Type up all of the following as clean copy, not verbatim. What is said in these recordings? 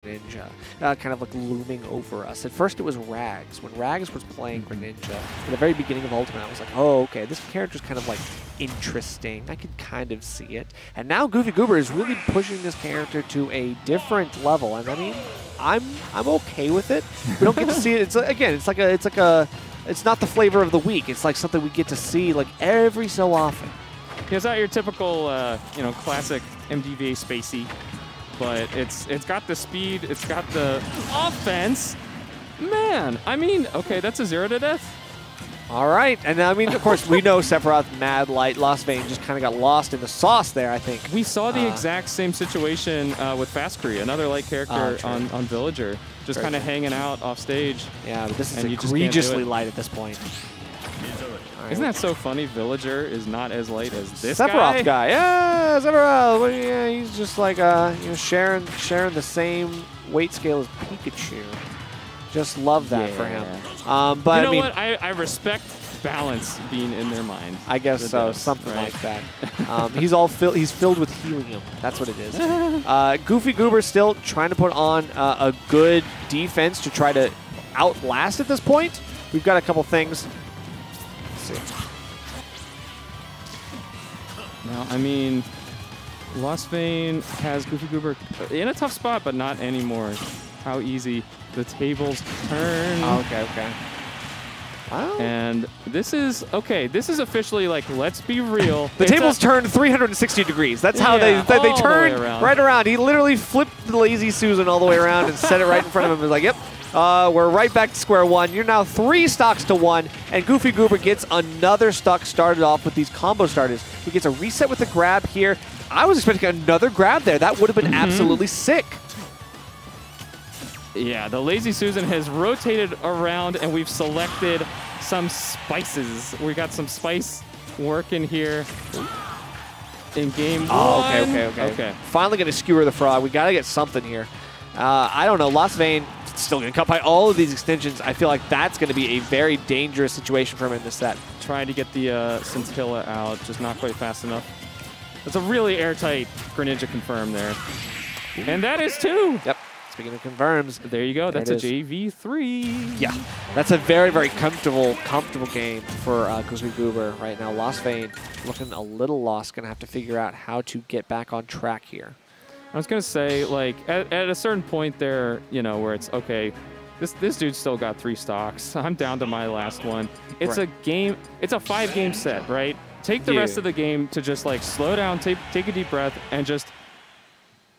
Greninja, kind of like looming over us. At first it was Rags. When Rags was playing Greninja, at the very beginning of Ultimate, I was like, oh, okay, this character's kind of like interesting. I could kind of see it. And now GoofyGoober is really pushing this character to a different level. And I mean, I'm okay with it. We don't get to see it. It's again, it's not the flavor of the week. It's like something we get to see like every so often. It's not your typical, classic MDVA spacey. But it's got the speed, it's got the offense. Man, I mean, okay, that's a 0 to death. All right, and I mean, of course, we know Sephiroth, Mad Light, LostVayne just kind of got lost in the sauce there, I think. We saw the exact same situation with Fastcree, another light character on Villager, just kind of hanging out off stage. Yeah, but this is egregiously light at this point. Isn't that so funny? Villager is not as light as this Sephiroth guy. Yeah, Sephiroth. Well, yeah, he's just like sharing the same weight scale as Pikachu. Just love that for him. But you know what? I respect balance being in their mind. I guess so, something like that. He's filled with helium. That's what it is. GoofyGoober still trying to put on a good defense to try to outlast at this point. We've got a couple things. Now, I mean, LostVayne has GoofyGoober in a tough spot, but not anymore. How easy the tables turn. Oh, okay. Wow. And this is officially like, let's be real. The tables turned 360 degrees. That's how they turned right around. He literally flipped the Lazy Susan all the way around and set it right in front of him. He was like, yep. We're right back to square one. You're now 3 stocks to 1, and GoofyGoober gets another stock started off with these combo starters. He gets a reset with the grab here. I was expecting another grab there. That would have been absolutely sick. Yeah, the Lazy Susan has rotated around, and we've selected some spices. We got some spice working here in game one. Okay. Finally going to skewer the frog. We got to get something here. I don't know. LostVayne still going to cut by all of these extensions. I feel like that's going to be a very dangerous situation for him in this set. Trying to get the Scintilla out, just not quite fast enough. That's a really airtight Greninja confirm there. And that is 2. Yep. Speaking of confirms. There you go. That's a JV3. Yeah. That's a very, very comfortable game for GoofyGoober right now. LostVayne looking a little lost. Going to have to figure out how to get back on track here. I was going to say, like, at a certain point there, where it's, okay, this dude's still got 3 stocks. I'm down to my last one. It's a game. It's a 5-game set, right? Take the rest of the game to just, like, slow down, take a deep breath, and just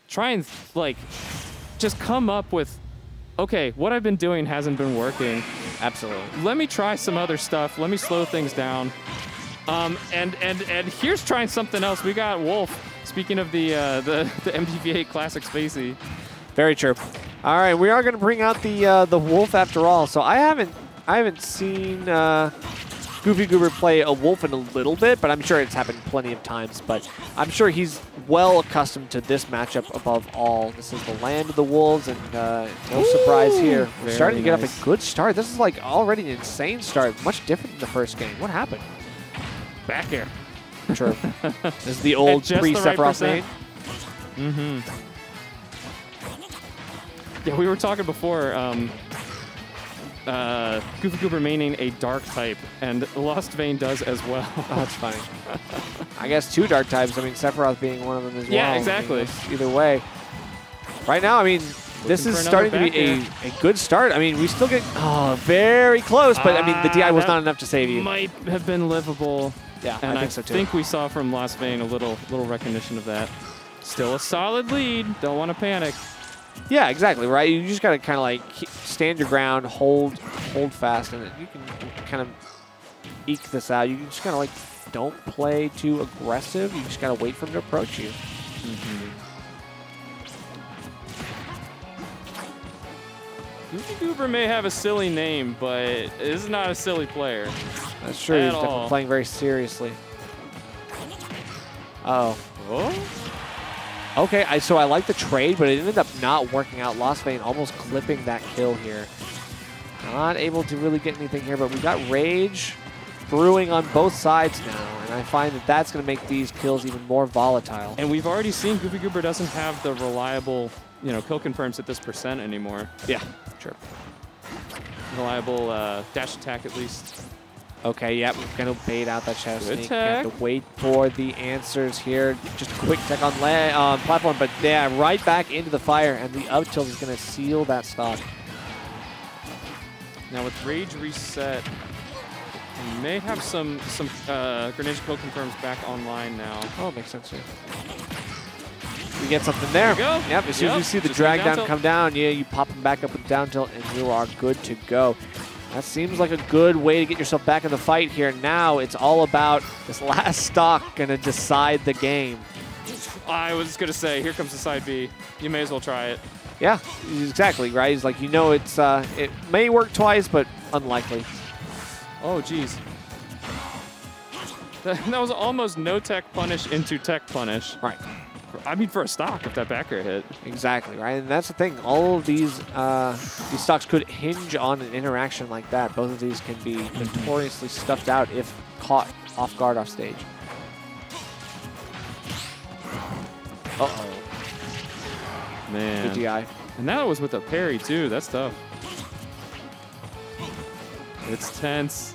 try and, like, just come up with, okay, what I've been doing hasn't been working. Absolutely. Let me try some other stuff. Let me slow things down. And here's trying something else. We got Wolf. Speaking of the MDVA Classic Spacey. Very true. All right, we are going to bring out the Wolf after all. So I haven't seen GoofyGoober play a Wolf in a little bit, but I'm sure it's happened plenty of times. But I'm sure he's well accustomed to this matchup above all. This is the land of the Wolves, and no surprise here. We're starting to get off a good start. This is like already an insane start, much different than the first game. What happened? Back air. True. This is the old pre-Sephiroth main. Yeah, we were talking before. GoofyGoober maining a dark type, and LostVayne does as well. Oh, that's funny. I guess 2 dark types. I mean, Sephiroth being one of them as well. Yeah, exactly. I mean, either way. Right now, I mean, this is starting to be a good start. I mean, we still get very close, but I mean, the DI was not enough to save you. Might have been livable. Yeah, and I think so too. I think we saw from LostVayne a little recognition of that. Still a solid lead. Don't want to panic. Yeah, exactly, right? You just got to kind of like stand your ground, hold fast, and you can kind of eke this out. You just kind of like don't play too aggressive. You just got to wait for him to approach you. GoofyGoober may have a silly name, but this is not a silly player. That's true. He's definitely playing very seriously. Oh. Okay, so I like the trade, but it ended up not working out. LostVayne almost clipping that kill here. Not able to really get anything here, but we got Rage brewing on both sides now, and I find that that's going to make these kills even more volatile. And we've already seen GoofyGoober doesn't have the reliable, you know, kill confirms at this percent anymore. Yeah, sure. Reliable dash attack at least. Okay, yeah, we're going to bait out that Shadow Good Sneak. We have tech. to wait for the answers here. Just a quick tech on platform, but yeah, right back into the fire, and the up tilt is going to seal that stock. Now with Rage Reset, we may have some Greninja kill confirms back online now. Oh, makes sense here. We get something there. There you go. Yep, as soon as you see the Just drag down down tilt. come down, yeah, you pop them back up with down tilt, and you are good to go. That seems like a good way to get yourself back in the fight here. Now it's all about this last stock going to decide the game. I was going to say, here comes the side B. You may as well try it. Yeah, exactly, right? It's like, you know, it's it may work twice, but unlikely. Oh, geez. That was almost no tech punish into tech punish. Right. I mean, for a stock, if that back air hit. Exactly, right? And that's the thing. All of these stocks could hinge on an interaction like that. Both of these can be notoriously stuffed out if caught off guard off stage. Uh-oh. Man. Good DI. And that was with a parry, too. That's tough. It's tense.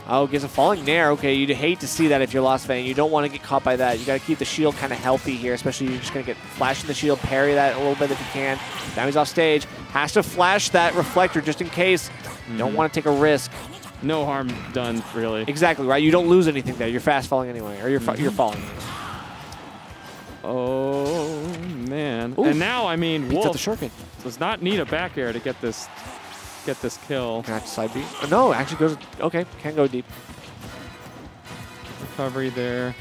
Oh, gets a falling nair. Okay, you'd hate to see that if you're LostVayne. You don't want to get caught by that. You got to keep the shield kind of healthy here, especially you're just going to get flash in the shield, parry that a little bit if you can. Now he's off stage. Has to flash that reflector just in case. You don't want to take a risk. No harm done, really. Exactly, right? You don't lose anything there. You're fast falling anyway, or you're falling anyway. Oh, man. Ooh. And now, I mean, Beats up Wolf the shuriken. does not need a back air to get this kill. Can I have to side B? Oh, no, actually goes. Okay, can go deep. Recovery there.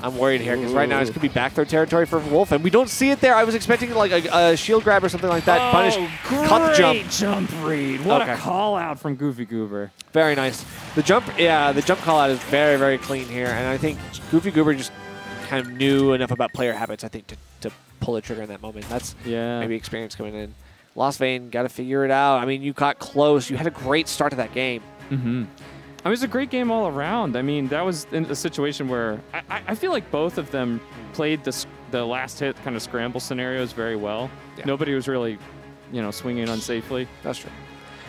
I'm worried here because right now this could be back throw territory for Wolf, and we don't see it there. I was expecting like a shield grab or something like that. Punish, cut the jump. Jump read. What Okay. a call out from GoofyGoober. Very nice. The jump, yeah, the jump call out is very, very clean here, and I think GoofyGoober just kind of knew enough about player habits, I think, to pull the trigger in that moment. That's maybe experience coming in. LostVayne, got to figure it out. I mean, you got close. You had a great start to that game. Mm-hmm. I mean, it was a great game all around. I mean, that was in a situation where I feel like both of them played the last hit kind of scramble scenarios very well. Yeah. Nobody was really, you know, swinging unsafely. That's true.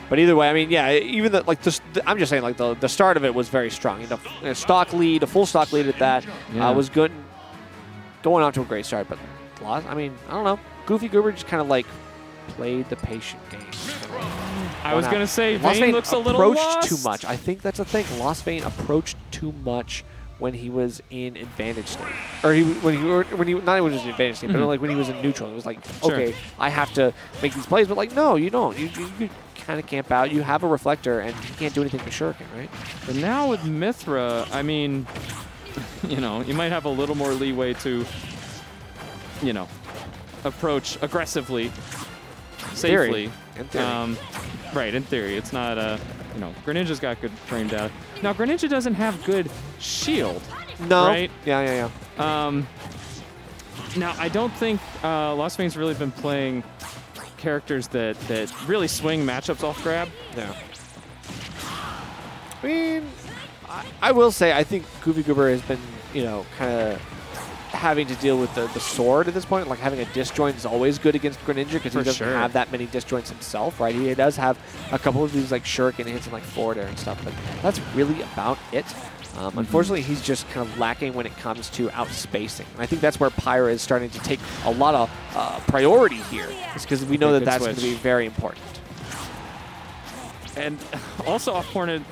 But either way, I mean, yeah, even I'm just saying, like the start of it was very strong. You know, a stock lead, a full stock lead at that was good. Going off to a great start, but I mean, I don't know. GoofyGoober just kind of like played the patient game. I was going to say, LostVayne Vayne looks a little approached lost. too much. I think that's a thing. LostVayne approached too much when he was in advantage state, or when he not even just in advantage state, but like when he was in neutral. It was like, okay, I have to make these plays, but like, no, you don't. You kind of camp out. You have a reflector, and you can't do anything with shuriken, right? But now with Mythra, I mean, you know, you might have a little more leeway to, you know, approach aggressively, safely. In theory. Right, in theory. It's not, you know, Greninja's got good frame data. Now, Greninja doesn't have good shield. No. Right? Yeah. Now, I don't think LostVayne's really been playing characters that really swing matchups off grab. No. I mean, I will say, I think GoofyGoober has been, you know, kind of having to deal with the sword at this point. Like, having a disjoint is always good against Greninja because he doesn't have that many disjoints himself, right? He does have a couple of these, like, shuriken hits and, like, forward air and stuff, but that's really about it. Unfortunately, he's just kind of lacking when it comes to outspacing. And I think that's where Pyra is starting to take a lot of priority here, is because we know that that's going to be very important. And also important,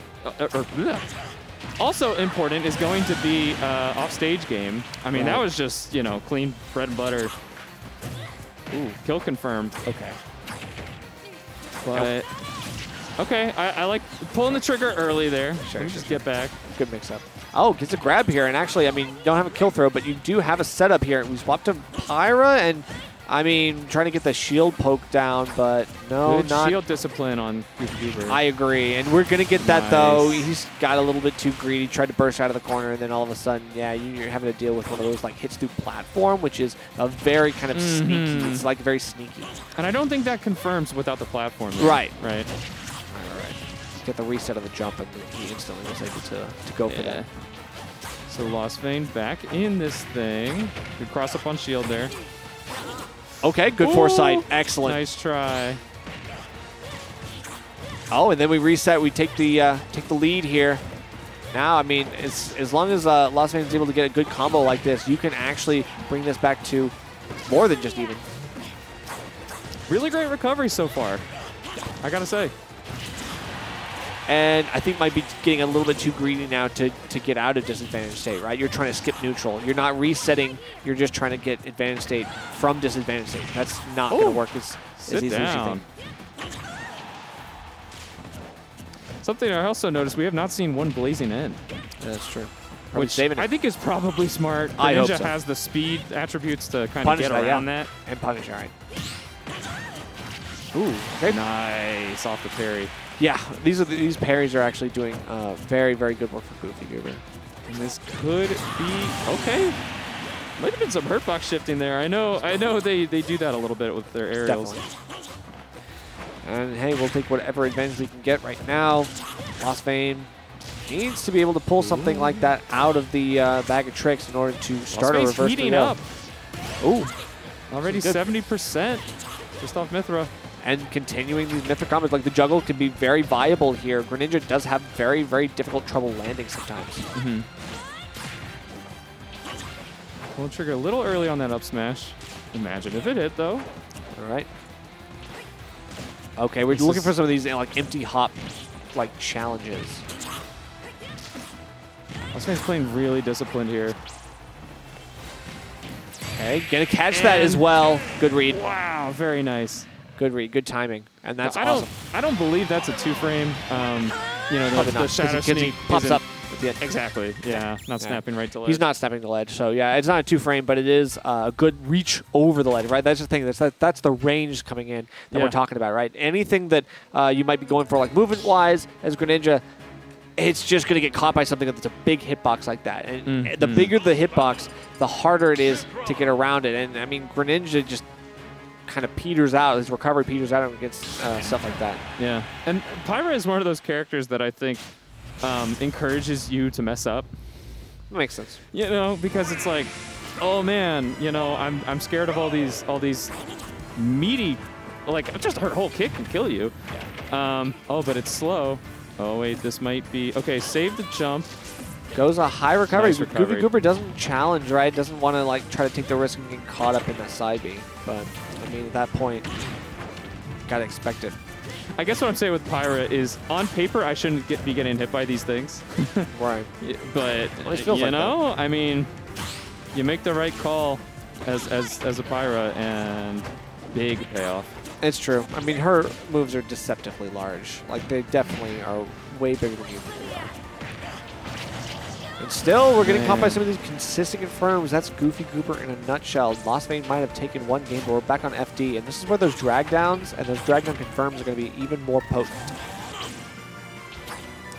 also important is going to be off-stage game. I mean, that was just, you know, clean bread and butter. Ooh, kill confirmed. Okay. But, okay, I like pulling the trigger early there. Sure, just get back. Good mix-up. Oh, gets a grab here, and actually, I mean, you don't have a kill throw, but you do have a setup here. We swapped to Pyra, and I mean, trying to get the shield poke down, but no, Good shield discipline on GoofyGoober. I agree, and we're going to get that, though. He's got a little bit too greedy, tried to burst out of the corner, and then all of a sudden, yeah, you're having to deal with one of those, like, hits through platform, which is a very kind of sneaky. It's, like, very sneaky. And I don't think that confirms without the platform. Right. Right. Get the reset of the jump, and he instantly was able to go for that. So LostVayne back in this thing. Good cross up on shield there. Okay, good Ooh, foresight. Excellent. Nice try. Oh, and then we reset. We take the lead here. Now, I mean, as long as LostVayne is able to get a good combo like this, you can actually bring this back to more than just even. Really great recovery so far, I gotta say. And I think might be getting a little bit too greedy now to get out of disadvantage state, right? You're trying to skip neutral. You're not resetting. You're just trying to get advantage state from disadvantage state. That's not going to work as easily as you think. Something I also noticed, we have not seen one blazing in. That's true. Which I think is probably smart. I hope Greninja so. has the speed attributes to kind of get around that. And punish, all right. Ooh, okay. Nice off the parry. Yeah, these parries are actually doing very, very good work for GoofyGoober. And this could be okay. Might have been some hurtbox shifting there. I know they do that a little bit with their aerials. Definitely. And hey, we'll take whatever advantage we can get right now. LostVayne needs to be able to pull something like that out of the bag of tricks in order to start a reverse heating up. Ooh, already 70% just off Mythra. And continuing these Mythra combos, like the juggle can be very viable here. Greninja does have very, very difficult trouble landing sometimes. Pull the trigger a little early on that up smash. Imagine if it hit, though. All right. Okay, we're looking for some of these like empty hop like challenges. LostVayne's playing really disciplined here. Okay, gonna catch that as well. Good read. Wow, very nice. Good read, good timing, and that's awesome. awesome. I don't believe that's a 2-frame. You know, the shadow sneak pops up at the end. Exactly. Yeah, not snapping right to ledge. He's not snapping the ledge, so yeah, it's not a 2-frame, but it is a good reach over the ledge, right? That's the thing. That's the range coming in that we're talking about, right? Anything that you might be going for, like movement-wise, as Greninja, it's just going to get caught by something that's a big hitbox like that. And the bigger the hitbox, the harder it is to get around it. And I mean, Greninja just kind of peters out. His recovery peters out against stuff like that. Yeah. And Pyra is one of those characters that I think encourages you to mess up. Makes sense. You know, because it's like, oh man, you know, I'm scared of all these meaty, like just her whole kick can kill you. Oh, but it's slow. Oh wait, this might be okay. Save the jump. Goes a high recovery. Nice recovery. GoofyGoober doesn't challenge, right? Doesn't want to like try to take the risk and get caught up in that side B. But I mean, at that point, gotta expect it. I guess what I'm saying with Pyra is, on paper, I shouldn't be getting hit by these things. Right. But you know, I mean, you make the right call as a Pyra, and big payoff. It's true. I mean, her moves are deceptively large. Like, they definitely are way bigger than you think they are. And still, we're getting caught by some of these consistent confirms. That's GoofyGoober in a nutshell. LostVayne might have taken one game, but we're back on FD. And this is where those drag downs and those drag down confirms are going to be even more potent.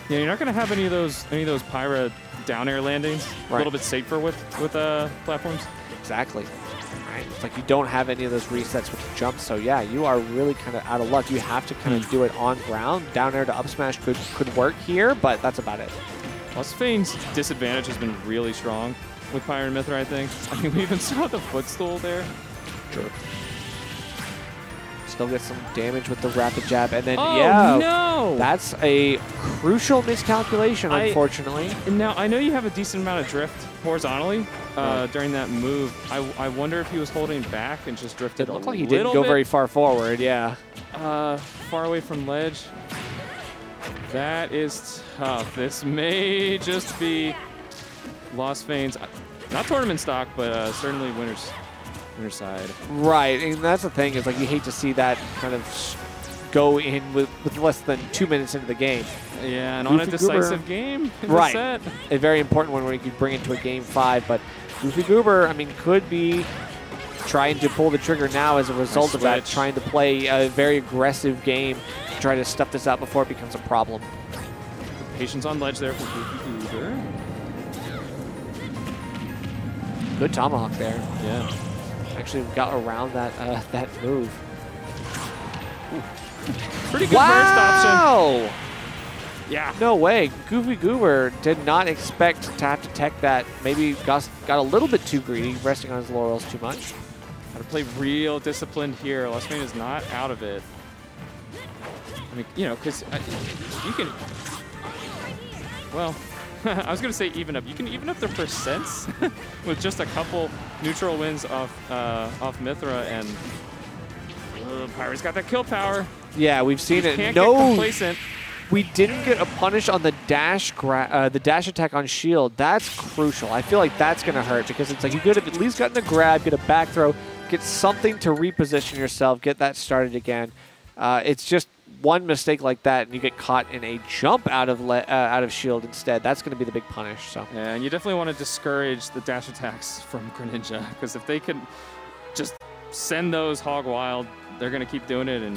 Yeah, you're not going to have any of those Pyra down air landings. Right. A little bit safer with platforms. Exactly. Right. It's like you don't have any of those resets with the jump, so yeah, you are really kind of out of luck. You have to kind of do it on ground. Down air to up smash could work here, but that's about it. LostVayne's disadvantage has been really strong with Pyra and Mythra, I think. I mean, we even saw the footstool there. Sure. Still get some damage with the rapid jab, and then no! That's a crucial miscalculation, unfortunately. Now, I know you have a decent amount of drift horizontally during that move. I wonder if he was holding back and just drifted a little bit. It looked like he didn't go very far forward, yeah. Far away from ledge. That is tough. This may just be LostVayne's, not tournament stock, but certainly winner's side. Right, and that's the thing, is like you hate to see that kind of go in with less than 2 minutes into the game. Yeah, and on a decisive game in the set. A very important one when you could bring it to a game 5, but GoofyGoober, I mean, could be trying to pull the trigger now as a result of that, trying to play a very aggressive game to try to stuff this out before it becomes a problem. Patience on ledge there for GoofyGoober. Good tomahawk there. Yeah. Actually got around that that move. Ooh. Pretty good burst option. Yeah. No way. GoofyGoober did not expect to have to tech that. Maybe got a little bit too greedy, resting on his laurels too much. Gotta play real disciplined here. LostVayne is not out of it. I mean, you know, because you can... Well, I was going to say even up. You can even up their percents with just a couple neutral wins off Mythra, and Pyra's got that kill power. Yeah, we've seen it. Can't get complacent. We didn't get a punish on the dash attack on shield. That's crucial. I feel like that's going to hurt because it's like you could have at least gotten a grab, get a back throw, get something to reposition yourself, get that started again. It's just one mistake like that, and you get caught in a jump out of shield instead. That's going to be the big punish. So yeah, and you definitely want to discourage the dash attacks from Greninja, because if they can just send those hog wild, they're going to keep doing it. And